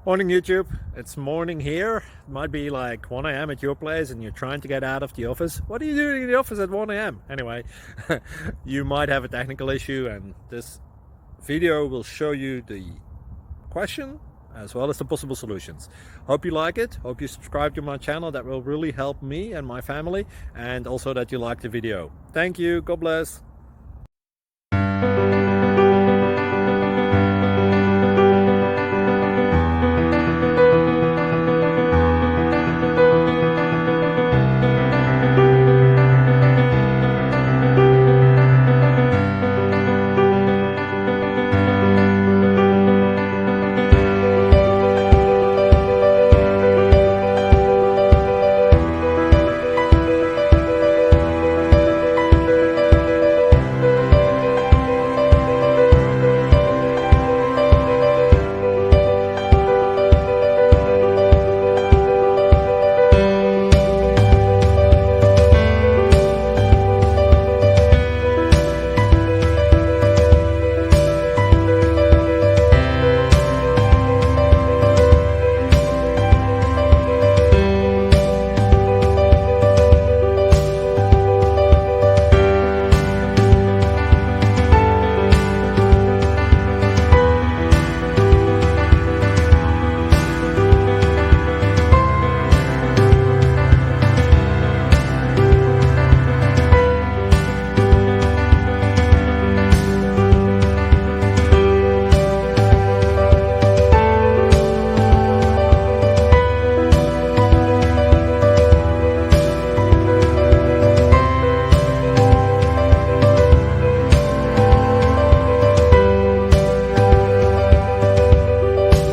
Morning YouTube, it's morning here. It might be like 1 a.m. at your place and you're trying to get out of the office. What are you doing in the office at 1 a.m.? Anyway, you might have a technical issue and this video will show you the question as well as the possible solutions. Hope you like it, hope you subscribe to my channel. That will really help me and my family, and also that you like the video. Thank you, God bless.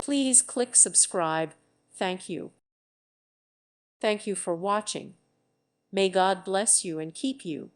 Please click subscribe. Thank you. Thank you for watching. May God bless you and keep you.